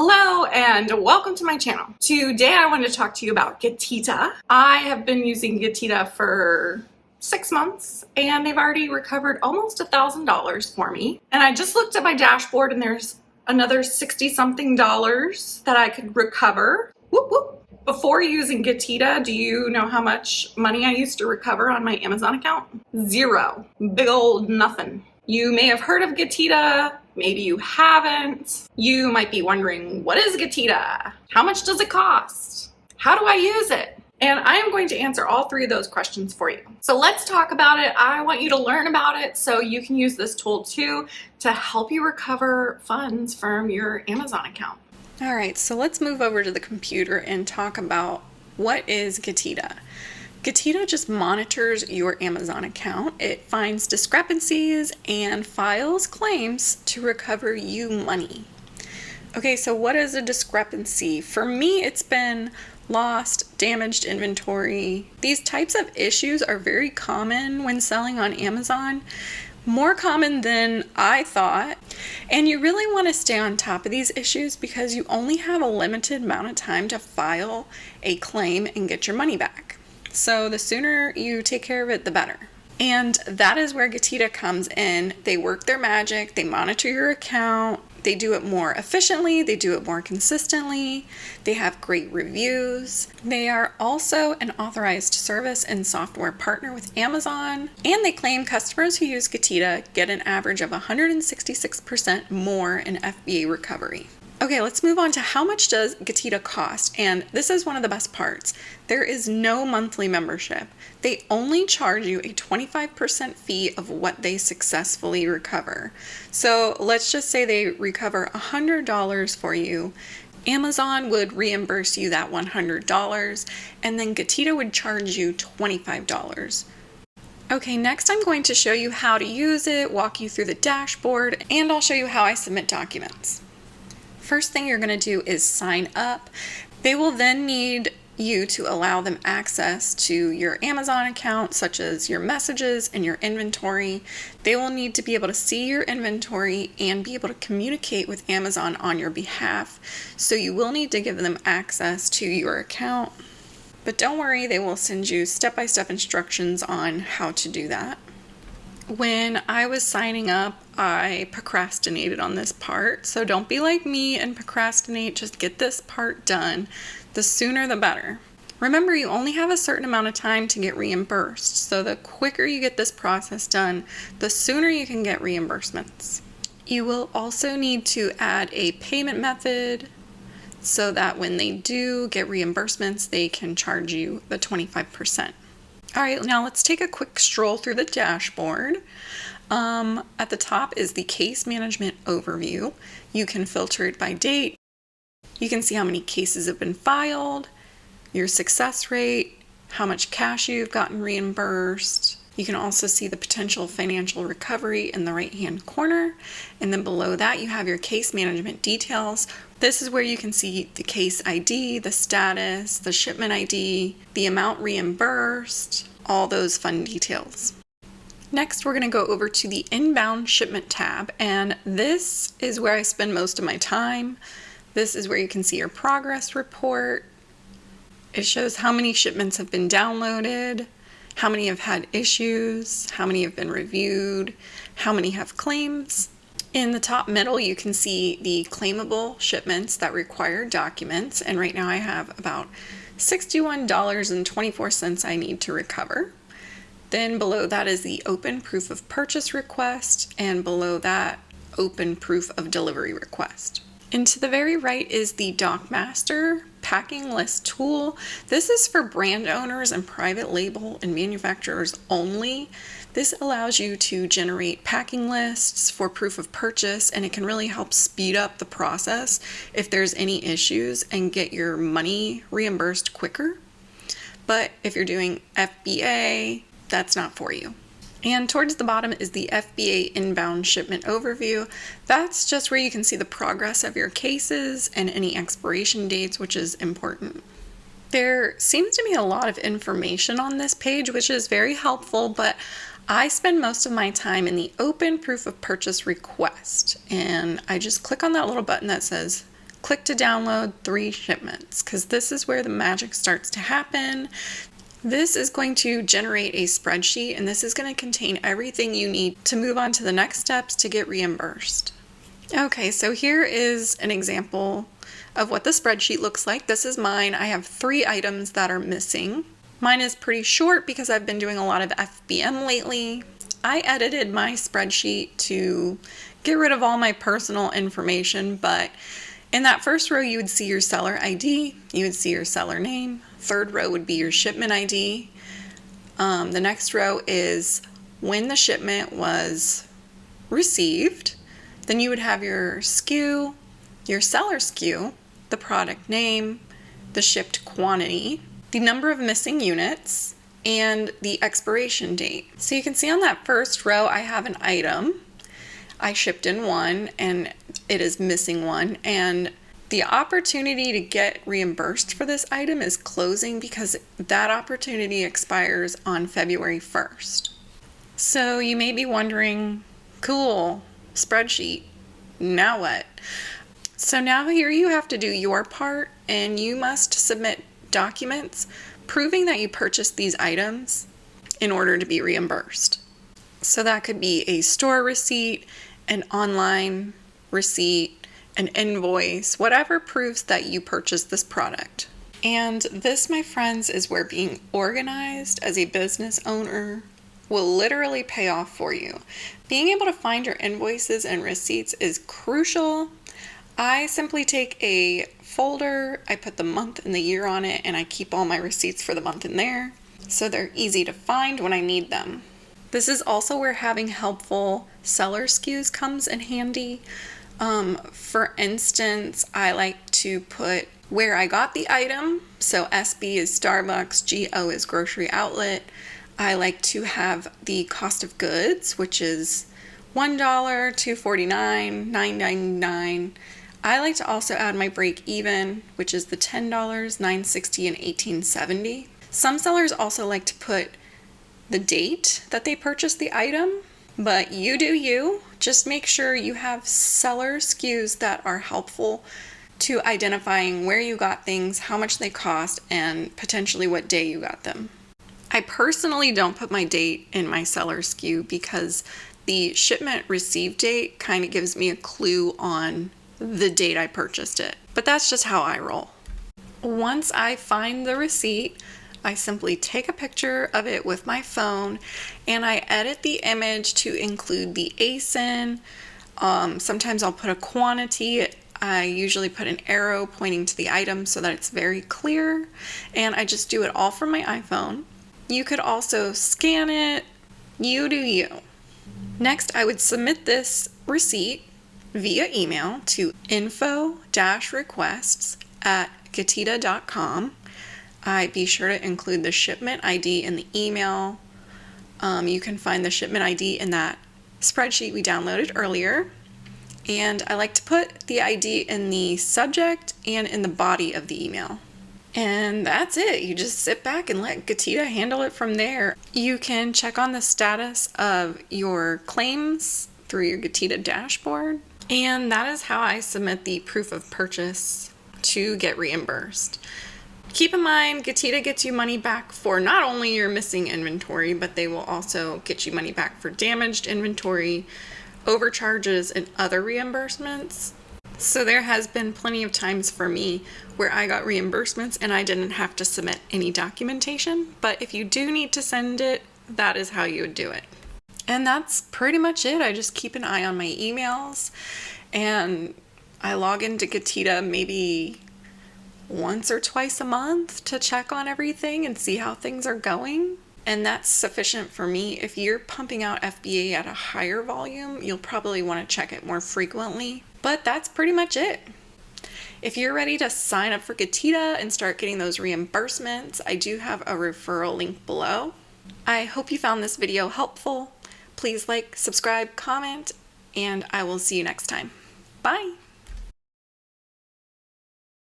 Hello and welcome to my channel. Today I wanted to talk to you about GETIDA. I have been using GETIDA for 6 months and they've already recovered almost $1,000 for me. And I just looked at my dashboard and there's another 60 something dollars that I could recover. Whoop, whoop. Before using GETIDA, do you know how much money I used to recover on my Amazon account? Zero. Big old nothing. You may have heard of GETIDA, maybe you haven't. You might be wondering, what is GETIDA? How much does it cost? How do I use it? And I am going to answer all three of those questions for you. So let's talk about it. I want you to learn about it so you can use this tool too to help you recover funds from your Amazon account. All right, so let's move over to the computer and talk about what is GETIDA. GETIDA just monitors your Amazon account. It finds discrepancies and files claims to recover you money. Okay, so what is a discrepancy? For me, it's been lost, damaged inventory. These types of issues are very common when selling on Amazon. More common than I thought. And you really want to stay on top of these issues because you only have a limited amount of time to file a claim and get your money back. So the sooner you take care of it, the better. And that is where GETIDA comes in. They work their magic, they monitor your account, they do it more efficiently, they do it more consistently, they have great reviews. They are also an authorized service and software partner with Amazon, and they claim customers who use GETIDA get an average of 166% more in FBA recovery. Okay, let's move on to how much does GETIDA cost? And this is one of the best parts. There is no monthly membership. They only charge you a 25% fee of what they successfully recover. So let's just say they recover $100 for you. Amazon would reimburse you that $100, and then GETIDA would charge you $25. Okay, next I'm going to show you how to use it, walk you through the dashboard, and I'll show you how I submit documents. First thing you're going to do is sign up. They will then need you to allow them access to your Amazon account, such as your messages and your inventory. They will need to be able to see your inventory and be able to communicate with Amazon on your behalf. So you will need to give them access to your account. But don't worry, they will send you step-by-step instructions on how to do that. When I was signing up, I procrastinated on this part, so don't be like me and procrastinate, just get this part done. The sooner the better. Remember, you only have a certain amount of time to get reimbursed, so the quicker you get this process done, the sooner you can get reimbursements. You will also need to add a payment method so that when they do get reimbursements, they can charge you the 25%. All right, now let's take a quick stroll through the dashboard. At the top is the case management overview. You can filter it by date. You can see how many cases have been filed, your success rate, how much cash you've gotten reimbursed. You can also see the potential financial recovery in the right-hand corner. And then below that, you have your case management details. This is where you can see the case ID, the status, the shipment ID, the amount reimbursed, all those fun details. Next, we're going to go over to the inbound shipment tab, and this is where I spend most of my time. This is where you can see your progress report. It shows how many shipments have been downloaded, how many have had issues, how many have been reviewed, how many have claims. In the top middle, you can see the claimable shipments that require documents, and right now I have about $61.24 I need to recover. Then below that is the open proof of purchase request, and below that, open proof of delivery request. And to the very right is the DocMaster packing list tool. This is for brand owners and private label and manufacturers only. This allows you to generate packing lists for proof of purchase, and it can really help speed up the process if there's any issues and get your money reimbursed quicker. But if you're doing FBA, that's not for you. And towards the bottom is the FBA inbound shipment overview. That's just where you can see the progress of your cases and any expiration dates, which is important. There seems to be a lot of information on this page, which is very helpful, but I spend most of my time in the open proof of purchase request, and I just click on that little button that says click to download 3 shipments, because this is where the magic starts to happen. This is going to generate a spreadsheet, and this is going to contain everything you need to move on to the next steps to get reimbursed. Okay, so here is an example of what the spreadsheet looks like. This is mine. I have 3 items that are missing. Mine is pretty short because I've been doing a lot of FBM lately. I edited my spreadsheet to get rid of all my personal information, but in that first row you would see your seller ID, you would see your seller name. Third row would be your shipment ID. The next row is when the shipment was received. Then you would have your SKU, your seller SKU, the product name, the shipped quantity, the number of missing units, and the expiration date. So you can see on that first row I have an item. I shipped in 1 and it is missing 1, and the opportunity to get reimbursed for this item is closing because that opportunity expires on February 1st. So you may be wondering, cool, spreadsheet, now what? So now here you have to do your part, and you must submit documents proving that you purchased these items in order to be reimbursed. So that could be a store receipt, an online receipt, an invoice, whatever proves that you purchased this product. And this, my friends, is where being organized as a business owner will literally pay off for you. Being able to find your invoices and receipts is crucial. I simply take a folder, I put the month and the year on it, and I keep all my receipts for the month in there, so they're easy to find when I need them. This is also where having helpful seller SKUs comes in handy. For instance, I like to put where I got the item. So SB is Starbucks, GO is grocery outlet. I like to have the cost of goods, which is $1, $2.49, $9.99. I like to also add my break even, which is the $10, $9.60, and $18.70. Some sellers also like to put the date that they purchased the item, but you do you. Just make sure you have seller SKUs that are helpful to identifying where you got things, how much they cost, and potentially what day you got them. I personally don't put my date in my seller SKU because the shipment receive date kind of gives me a clue on the date I purchased it. But that's just how I roll. Once I find the receipt, I simply take a picture of it with my phone and I edit the image to include the ASIN. Sometimes I'll put a quantity. I usually put an arrow pointing to the item so that it's very clear, and I just do it all from my iPhone. You could also scan it. You do you. Next, I would submit this receipt via email to info-requests@getida.com. I'd be sure to include the shipment ID in the email. You can find the shipment ID in that spreadsheet we downloaded earlier. And I like to put the ID in the subject and in the body of the email. And that's it. You just sit back and let GETIDA handle it from there. You can check on the status of your claims through your GETIDA dashboard. And that is how I submit the proof of purchase to get reimbursed. Keep in mind, GETIDA gets you money back for not only your missing inventory, but they will also get you money back for damaged inventory, overcharges, and other reimbursements. So there has been plenty of times for me where I got reimbursements and I didn't have to submit any documentation. But if you do need to send it, that is how you would do it. And that's pretty much it. I just keep an eye on my emails and I log into GETIDA maybe once or twice a month to check on everything and see how things are going. And that's sufficient for me. If you're pumping out FBA at a higher volume, you'll probably want to check it more frequently. But that's pretty much it. If you're ready to sign up for GETIDA and start getting those reimbursements, I do have a referral link below. I hope you found this video helpful. Please like, subscribe, comment, and I will see you next time. Bye!